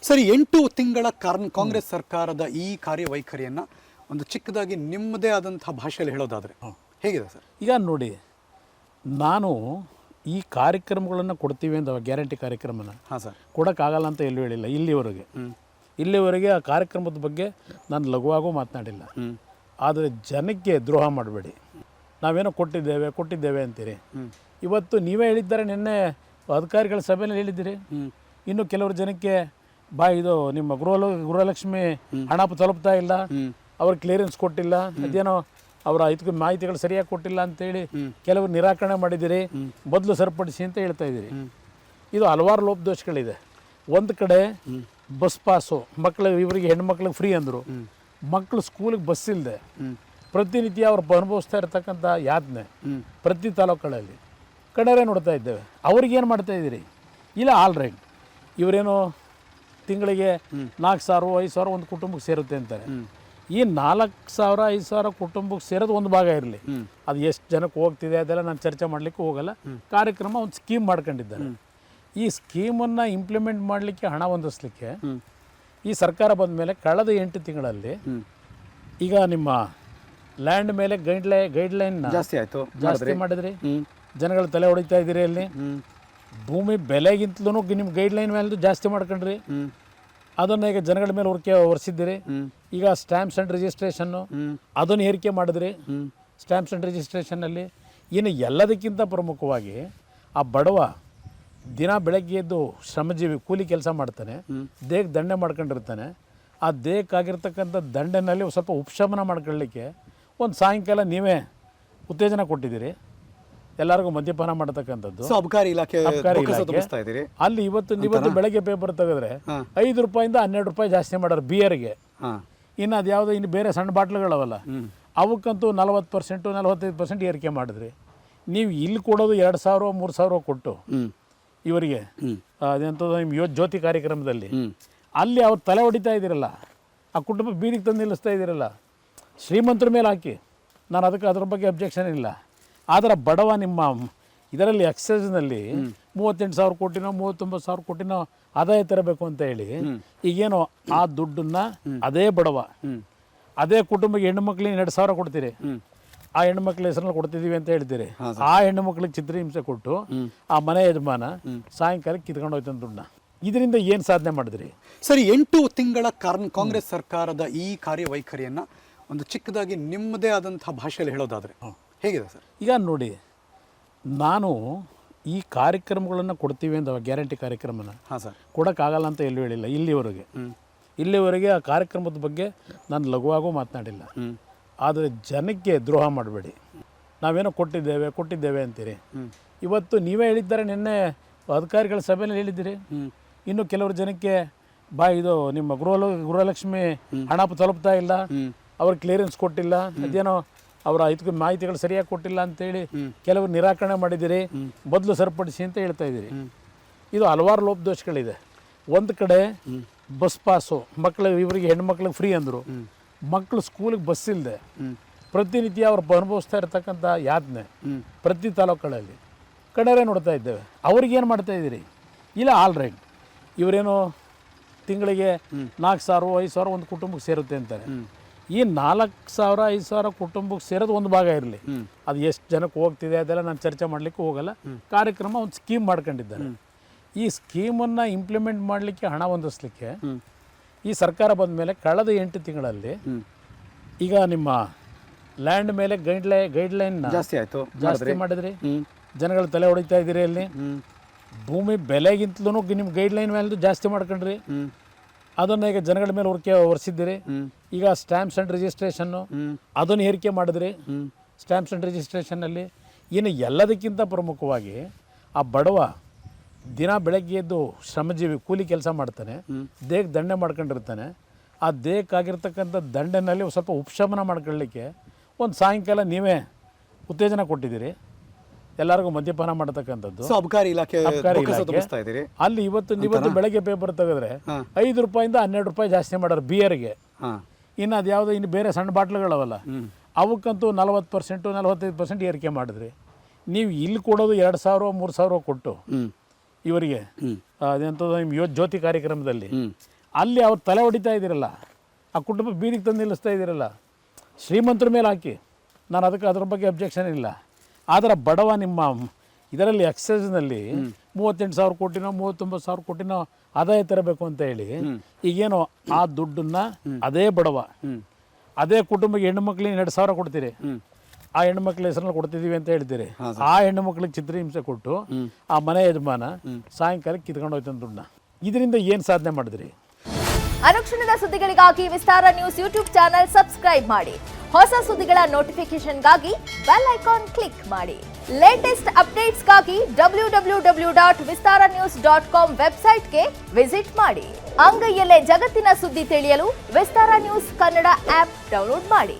ಸರಿ, 8 ತಿಂಗಳ ಕಾಂಗ್ರೆಸ್ ಸರ್ಕಾರದ ಈ ಕಾರ್ಯವೈಖರಿಯನ್ನು ಒಂದು ಚಿಕ್ಕದಾಗಿ ನಿಮ್ಮದೇ ಆದಂತಹ ಭಾಷೆಯಲ್ಲಿ ಹೇಳೋದಾದರೆ ಹೇಗಿದೆ ಸರ್? ಈಗ ನೋಡಿ, ನಾನು ಈ ಕಾರ್ಯಕ್ರಮಗಳನ್ನು ಕೊಡ್ತೀವಿ ಅಂತ ಗ್ಯಾರಂಟಿ ಕಾರ್ಯಕ್ರಮನ ಸರ್ ಕೊಡೋಕ್ಕಾಗಲ್ಲ ಅಂತ ಎಲ್ಲೂ ಹೇಳಿಲ್ಲ. ಇಲ್ಲಿವರೆಗೆ ಆ ಕಾರ್ಯಕ್ರಮದ ಬಗ್ಗೆ ನಾನು ಲಘುವಾಗೂ ಮಾತನಾಡಿಲ್ಲ. ಆದರೆ ಜನಕ್ಕೆ ದ್ರೋಹ ಮಾಡಬೇಡಿ. ನಾವೇನೋ ಕೊಟ್ಟಿದ್ದೇವೆ ಅಂತೀರಿ. ಇವತ್ತು ನೀವೇ ಹೇಳಿದ್ದಾರೆ, ನಿನ್ನೆ ಅಧಿಕಾರಿಗಳ ಸಭೆಯಲ್ಲಿ ಹೇಳಿದ್ದೀರಿ. ಇನ್ನು ಕೆಲವರು ಜನಕ್ಕೆ ಇದು ನಿಮ್ಮ ಗೃಹಲಕ್ಷ್ಮಿ ಹಣ ತಲುಪ್ತಾ ಇಲ್ಲ, ಅವ್ರ ಕ್ಲಿಯರೆನ್ಸ್ ಕೊಟ್ಟಿಲ್ಲ, ಅದೇನೋ ಅವರ ಇದಕ್ಕೆ ಮಾಹಿತಿಗಳು ಸರಿಯಾಗಿ ಕೊಟ್ಟಿಲ್ಲ ಅಂತೇಳಿ ಕೆಲವರು ನಿರಾಕರಣೆ ಮಾಡಿದ್ದೀರಿ. ಬದಲು ಸರಿಪಡಿಸಿ ಅಂತ ಹೇಳ್ತಾ ಇದ್ದೀರಿ. ಇದು ಹಲವಾರು ಲೋಪದೋಷಗಳಿದೆ. ಒಂದು ಕಡೆ ಬಸ್ ಪಾಸು ಇವರಿಗೆ ಹೆಣ್ಮಕ್ಳಿಗೆ ಫ್ರೀ ಅಂದರು. ಮಕ್ಕಳು ಸ್ಕೂಲಿಗೆ ಬಸ್ ಇಲ್ಲದೆ ಪ್ರತಿನಿತ್ಯ ಅವ್ರು ಅನುಭವಿಸ್ತಾ ಇರ್ತಕ್ಕಂಥ ಯಾತನೆ ಪ್ರತಿ ತಾಲೂಕುಗಳಲ್ಲಿ ಕಡೆಯೇ ನೋಡ್ತಾ ಇದ್ದೇವೆ. ಅವ್ರಿಗೇನು ಮಾಡ್ತಾ ಇದ್ದೀರಿ? ಇಲ್ಲ, ಆಲ್ ರೈಟ್, ಇವರೇನೋ ತಿಂಗಳಿಗೆ 4,000 5,000 ಒಂದು ಕುಟುಂಬಕ್ಕೆ ಸೇರುತ್ತೆ ಅಂತಾರೆ. ಈ 4,000 5,000 ಕುಟುಂಬಕ್ಕೆ ಸೇರೋದು ಒಂದು ಭಾಗ ಇರಲಿ, ಅದು ಎಷ್ಟು ಜನಕ್ಕೆ ಹೋಗ್ತಿದೆ ಅದೆಲ್ಲ ನಾನು ಚರ್ಚೆ ಮಾಡಲಿಕ್ಕೆ ಹೋಗಲ್ಲ. ಕಾರ್ಯಕ್ರಮ ಒಂದು ಸ್ಕೀಮ್ ಮಾಡ್ಕೊಂಡಿದ್ದಾರೆ. ಈ ಸ್ಕೀಮನ್ನು ಇಂಪ್ಲಿಮೆಂಟ್ ಮಾಡಲಿಕ್ಕೆ, ಹಣ ಹೊಂದಿಸ್ಲಿಕ್ಕೆ ಈ ಸರ್ಕಾರ ಬಂದ ಮೇಲೆ ಕಳೆದ 8 ತಿಂಗಳಲ್ಲಿ ಈಗ ನಿಮ್ಮ ಲ್ಯಾಂಡ್ ಮೇಲೆ ಗೈಡ್ಲೈನ್ ಜಾಸ್ತಿ ಮಾಡಿದ್ರಿ. ಜನಗಳ ತಲೆ ಹೊಡಿತಾ ಇದ್ದೀರಿ. ಅಲ್ಲಿ ಭೂಮಿ ಬೆಲೆಗಿಂತಲೂ ನಿಮ್ಮ ಗೈಡ್ಲೈನ್ ಮೇಲೆ ಜಾಸ್ತಿ ಮಾಡ್ಕೊಂಡ್ರಿ. ಅದನ್ನು ಈಗ ಜನಗಳ ಮೇಲೆ ಹೊರಿಸಿದ್ದೀರಿ. ಈಗ ಸ್ಟ್ಯಾಂಪ್ಸ್ ಆ್ಯಂಡ್ ರಿಜಿಸ್ಟ್ರೇಷನ್ನು ಅದನ್ನು ಏರಿಕೆ ಮಾಡಿದ್ರಿ. ಸ್ಟ್ಯಾಂಪ್ಸ್ ಆ್ಯಂಡ್ ರಿಜಿಸ್ಟ್ರೇಷನ್ನಲ್ಲಿ ಇನ್ನು ಎಲ್ಲದಕ್ಕಿಂತ ಪ್ರಮುಖವಾಗಿ ಆ ಬಡವ ದಿನ ಬೆಳಗ್ಗೆ ಎದ್ದು ಶ್ರಮಜೀವಿ ಕೂಲಿ ಕೆಲಸ ಮಾಡ್ತಾನೆ, ದೇಹಕ್ಕೆ ದಂಡೆ ಮಾಡ್ಕೊಂಡಿರ್ತಾನೆ. ಆ ದೇಹಕ್ಕಾಗಿರ್ತಕ್ಕಂಥ ದಂಡೆನಲ್ಲಿ ಸ್ವಲ್ಪ ಉಪಶಮನ ಮಾಡ್ಕೊಳ್ಳಿಕ್ಕೆ ಒಂದು ಸಾಯಂಕಾಲ ನೀವೇ ಉತ್ತೇಜನ ಕೊಟ್ಟಿದ್ದೀರಿ. ಎಲ್ಲರಿಗೂ ಮದ್ಯಪಾನ ಮಾಡತಕ್ಕಂಥದ್ದು ಅಬಕಾರಿ ಇಲಾಖೆ ಅಲ್ಲಿ ಇವತ್ತು ಬೆಳಗ್ಗೆ ಪೇಪರ್ ತೆಗೆದ್ರೆ 5 ರೂಪಾಯಿಂದ 12 ರೂಪಾಯಿ ಜಾಸ್ತಿ ಮಾಡೋರು ಬಿಯರ್ಗೆ. ಇನ್ನು ಅದು ಯಾವುದೋ ಇನ್ನು ಬೇರೆ ಸಣ್ಣ ಬಾಟ್ಲುಗಳವಲ್ಲ, ಅವಕ್ಕಂತೂ 40% 45% ಏರಿಕೆ ಮಾಡಿದ್ರಿ. ನೀವು ಇಲ್ಲಿ ಕೊಡೋದು 2,000 3,000 ಕೊಟ್ಟು ಇವರಿಗೆ ಅದೆಂಥದ್ದು ನಿಮ್ಮ ಜ್ಯೋತಿ ಕಾರ್ಯಕ್ರಮದಲ್ಲಿ ಅಲ್ಲಿ ಅವ್ರು ತಲೆ ಹೊಡಿತಾ ಇದ್ದೀರಲ್ಲ, ಆ ಕುಟುಂಬ ಬೀದಿಗೆ ತಂದು ನಿಲ್ಲಿಸ್ತಾ ಇದ್ದೀರಲ್ಲ. ಶ್ರೀಮಂತರ ಮೇಲೆ ಹಾಕಿ, ನಾನು ಅದ್ರ ಬಗ್ಗೆ ಅಬ್ಜೆಕ್ಷನ್ ಇಲ್ಲ. ಆದರೆ ಬಡವ ನಿಮ್ಮ ಇದರಲ್ಲಿ ಎಕ್ಸೈಸ್ನಲ್ಲಿ 38,000 ಕೋಟಿನೋ 39,000 ಕೋಟಿನೋ ಆದಾಯ ತರಬೇಕು ಅಂತ ಹೇಳಿ ಈಗೇನೋ ಆ ದುಡ್ಡನ್ನು ಅದೇ ಬಡವ ಅದೇ ಕುಟುಂಬಕ್ಕೆ ಹೆಣ್ಣುಮಕ್ಳಿಗೆ 2,000 ಕೊಡ್ತೀರಿ. ಆ ಹೆಣ್ಣುಮಕ್ಳ ಹೆಸರಲ್ಲಿ ಕೊಡ್ತಿದ್ದೀವಿ ಅಂತ ಹೇಳ್ತೀರಿ. ಆ ಹೆಣ್ಣುಮಕ್ಳಿಗೆ ಚಿತ್ರಹಿಂಸೆ ಕೊಟ್ಟು ಆ ಮನೆ ಯಜಮಾನ ಸಾಯಂಕಾಲಕ್ಕೆ ಕಿತ್ಕೊಂಡು ಹೋಯ್ತಾನೆ ದುಡ್ಡನ್ನ. ಇದರಿಂದ ಏನು ಸಾಧನೆ ಮಾಡಿದ್ರಿ? ಸರಿ, 8 ತಿಂಗಳ ಕಾಂಗ್ರೆಸ್ ಸರ್ಕಾರದ ಈ ಕಾರ್ಯವೈಖರಿಯನ್ನು ಒಂದು ಚಿಕ್ಕದಾಗಿ ನಿಮ್ಮದೇ ಆದಂತಹ ಭಾಷೆಯಲ್ಲಿ ಹೇಳೋದಾದರೆ ಹೇಗಿದೆ ಸರ್? ಈಗ ನೋಡಿ, ನಾನು ಈ ಕಾರ್ಯಕ್ರಮಗಳನ್ನು ಕೊಡ್ತೀವಿ ಅಂತ ಗ್ಯಾರಂಟಿ ಕಾರ್ಯಕ್ರಮನ ಕೊಡೋಕ್ಕಾಗಲ್ಲ ಅಂತ ಎಲ್ಲೂ ಹೇಳಿಲ್ಲ. ಇಲ್ಲಿವರೆಗೆ ಆ ಕಾರ್ಯಕ್ರಮದ ಬಗ್ಗೆ ನಾನು ಲಘುವಾಗೂ ಮಾತನಾಡಿಲ್ಲ. ಆದರೆ ಜನಕ್ಕೆ ದ್ರೋಹ ಮಾಡಬೇಡಿ. ನಾವೇನೋ ಕೊಟ್ಟಿದ್ದೇವೆ ಅಂತೀರಿ. ಇವತ್ತು ನೀವೇ ಹೇಳಿದ್ದಾರೆ, ನಿನ್ನೆ ಅಧಿಕಾರಿಗಳ ಸಭೆಯಲ್ಲಿ ಹೇಳಿದ್ದೀರಿ. ಇನ್ನು ಕೆಲವರು ಜನಕ್ಕೆ ಇದು ನಿಮ್ಮ ಗೃಹಲಕ್ಷ್ಮಿ ಹಣ ತಲುಪ್ತಾ ಇಲ್ಲ, ಅವ್ರ ಕ್ಲಿಯರೆನ್ಸ್ ಕೊಟ್ಟಿಲ್ಲ, ಅದೇನೋ ಅವರ ಇದಕ್ಕೆ ಮಾಹಿತಿಗಳು ಸರಿಯಾಗಿ ಕೊಟ್ಟಿಲ್ಲ ಅಂತೇಳಿ ಕೆಲವರು ನಿರಾಕರಣೆ ಮಾಡಿದ್ದೀರಿ. ಬದಲು ಸರಿಪಡಿಸಿ ಅಂತ ಹೇಳ್ತಾ ಇದ್ದೀರಿ. ಇದು ಹಲವಾರು ಲೋಪದೋಷಗಳಿದೆ. ಒಂದು ಕಡೆ ಬಸ್ ಪಾಸು ಇವರಿಗೆ ಹೆಣ್ಮಕ್ಳಿಗೆ ಫ್ರೀ ಅಂದರು. ಮಕ್ಕಳು ಸ್ಕೂಲಿಗೆ ಬಸ್ ಇಲ್ಲದೆ ಪ್ರತಿನಿತ್ಯ ಅವ್ರು ಅನುಭವಿಸ್ತಾ ಇರ್ತಕ್ಕಂಥ ಯಾತನೆ ಪ್ರತಿ ತಾಲೂಕುಗಳಲ್ಲಿ ಕಡೆಯೇ ನೋಡ್ತಾ ಇದ್ದೇವೆ. ಅವ್ರಿಗೇನು ಮಾಡ್ತಾ ಇದ್ದೀರಿ? ಇಲ್ಲ, ಆಲ್ ರೈಟ್, ಇವರೇನೋ ತಿಂಗಳಿಗೆ 4,000 5,000 ಒಂದು ಕುಟುಂಬಕ್ಕೆ ಸೇರುತ್ತೆ ಅಂತಾರೆ. ಈ 4,000 5,000 ಕುಟುಂಬಕ್ಕೆ ಸೇರೋದು ಒಂದು ಭಾಗ ಇರಲಿ, ಅದು ಎಷ್ಟು ಜನಕ್ಕೆ ಹೋಗ್ತಿದೆ ಅದೆಲ್ಲ ನಾನು ಚರ್ಚೆ ಮಾಡಲಿಕ್ಕೆ ಹೋಗಲ್ಲ. ಕಾರ್ಯಕ್ರಮ ಒಂದು ಸ್ಕೀಮ್ ಮಾಡ್ಕೊಂಡಿದ್ದಾರೆ. ಈ ಸ್ಕೀಮನ್ನು ಇಂಪ್ಲಿಮೆಂಟ್ ಮಾಡಲಿಕ್ಕೆ, ಹಣ ಹೊಂದಿಸ್ಲಿಕ್ಕೆ ಈ ಸರ್ಕಾರ ಬಂದ ಮೇಲೆ ಕಳೆದ 8 ತಿಂಗಳಲ್ಲಿ ಈಗ ನಿಮ್ಮ ಲ್ಯಾಂಡ್ ಮೇಲೆ ಗೈಡ್ಲೈನ್ ಜಾಸ್ತಿ ಮಾಡಿದ್ರಿ. ಜನಗಳ ತಲೆ ಹೊಡಿತಾ ಇದ್ದೀರಿ. ಅಲ್ಲಿ ಭೂಮಿ ಬೆಲೆಗಿಂತಲೂ ನಿಮ್ಮ ಗೈಡ್ಲೈನ್ ಮೇಲೆ ಜಾಸ್ತಿ ಮಾಡ್ಕೊಂಡ್ರಿ. ಅದನ್ನು ಈಗ ಜನಗಳ ಮೇಲೆ ಹೊರಿಸಿದ್ದೀರಿ. ಈಗ ಸ್ಟ್ಯಾಂಪ್ಸ್ ಆ್ಯಂಡ್ ರಿಜಿಸ್ಟ್ರೇಷನ್ನು ಅದನ್ನು ಏರಿಕೆ ಮಾಡಿದ್ರಿ. ಸ್ಟ್ಯಾಂಪ್ಸ್ ಆ್ಯಂಡ್ ರಿಜಿಸ್ಟ್ರೇಷನ್ನಲ್ಲಿ ಇನ್ನು ಎಲ್ಲದಕ್ಕಿಂತ ಪ್ರಮುಖವಾಗಿ ಆ ಬಡವ ದಿನ ಬೆಳಗ್ಗೆ ಎದ್ದು ಶ್ರಮಜೀವಿ ಕೂಲಿ ಕೆಲಸ ಮಾಡ್ತಾನೆ, ದೇಹಕ್ಕೆ ದಂಡೆ ಮಾಡ್ಕೊಂಡಿರ್ತಾನೆ. ಆ ದೇಹಕ್ಕಾಗಿರ್ತಕ್ಕಂಥ ದಂಡೆನಲ್ಲಿ ಸ್ವಲ್ಪ ಉಪಶಮನ ಮಾಡ್ಕೊಳ್ಳಿಕ್ಕೆ ಒಂದು ಸಾಯಂಕಾಲ ನೀವೇ ಉತ್ತೇಜನ ಕೊಟ್ಟಿದ್ದೀರಿ. ಎಲ್ಲರಿಗೂ ಮದ್ಯಪಾನ ಮಾಡತಕ್ಕಂಥದ್ದು ಅಬಕಾರಿ ಇಲಾಖೆ ಅಲ್ಲಿ ಇವತ್ತು ಬೆಳಗ್ಗೆ ಪೇಪರ್ ತೆಗೆದ್ರೆ 5 ರೂಪಾಯಿಂದ 12 ರೂಪಾಯಿ ಜಾಸ್ತಿ ಮಾಡೋರು ಬಿಯರ್ಗೆ. ಇನ್ನು ಅದು ಯಾವುದೋ ಇನ್ನು ಬೇರೆ ಸಣ್ಣ ಬಾಟ್ಲುಗಳವಲ್ಲ, ಅವಕ್ಕಂತೂ 40% 45% ಏರಿಕೆ ಮಾಡಿದ್ರಿ. ನೀವು ಇಲ್ಲಿ ಕೊಡೋದು 2,000 3,000 ಕೊಟ್ಟು ಇವರಿಗೆ ಅದೆಂಥದ್ದು ನಿಮ್ಮ ಜ್ಯೋತಿ ಕಾರ್ಯಕ್ರಮದಲ್ಲಿ ಅಲ್ಲಿ ಅವ್ರು ತಲೆ ಹೊಡಿತಾ ಇದ್ದೀರಲ್ಲ, ಆ ಕುಟುಂಬ ಬೀದಿಗೆ ತಂದು ನಿಲ್ಲಿಸ್ತಾ ಇದ್ದೀರಲ್ಲ, ಶ್ರೀಮಂತರ ಮೇಲೆ ಹಾಕಿ, ನಾನು ಅದ್ರ ಬಗ್ಗೆ ಅಬ್ಜೆಕ್ಷನ್ ಇಲ್ಲ. ಆದರೆ ಬಡವ ನಿಮ್ಮ ಇದರಲ್ಲಿ ಎಕ್ಸೈಸ್ನಲ್ಲಿ 38,000 ಕೋಟಿನೋ 39,000 ಕೋಟಿನೋ ಆದಾಯ ತರಬೇಕು ಅಂತ ಹೇಳಿ ಈಗೇನೋ ಆ ದುಡ್ಡನ್ನು ಅದೇ ಬಡವ ಅದೇ ಕುಟುಂಬಕ್ಕೆ ಹೆಣ್ಣು ಮಕ್ಕಳಿಗೆ 2,000 ಕೊಡ್ತೀರಿ, ಆ ಹೆಣ್ಣು ಮಕ್ಕಳ ಹೆಸರಲ್ಲಿ ಕೊಡ್ತಿದ್ದೀವಿ ಅಂತ ಹೇಳ್ತೀರಿ. ಆ ಹೆಣ್ಣು ಮಕ್ಕಳಿಗೆ ಚಿತ್ರಹಿಂಸೆ ಕೊಟ್ಟು ಆ ಮನೆ ಯಜಮಾನ ಸಾಯಂಕಾಲಕ್ಕೆ ಕಿತ್ಕೊಂಡು ಹೋಯ್ತಾನೆ ದುಡ್ಡನ್ನ. ಇದರಿಂದ ಏನು ಸಾಧನೆ ಮಾಡಿದ್ರಿ? ಅನುಕ್ಷಣದ ಸುದ್ದಿಗಳಿಗಾಗಿ ವಿಸ್ತಾರ ನ್ಯೂಸ್ ಯೂಟ್ಯೂಬ್ ಚಾನೆಲ್ ಸಬ್ಸ್ಕ್ರೈಬ್ ಮಾಡಿ. ಹೊಸ ಸುದ್ದಿಗಳ ನೋಟಿಫಿಕೇಶನ್ಗಾಗಿ ಬೆಲ್ ಐಕಾನ್ ಕ್ಲಿಕ್ ಮಾಡಿ. ಲೇಟೆಸ್ಟ್ ಅಪ್ಡೇಟ್ಸ್ಗಾಗಿ www.vistaranews.com ವೆಬ್ಸೈಟ್ಗೆ ವಿಸಿಟ್ ಮಾಡಿ. ಅಂಗೈಯಲ್ಲೇ ಜಗತ್ತಿನ ಸುದ್ದಿ ತಿಳಿಯಲು ವಿಸ್ತಾರ ನ್ಯೂಸ್ ಕನ್ನಡ ಆಪ್ ಡೌನ್ಲೋಡ್ ಮಾಡಿ.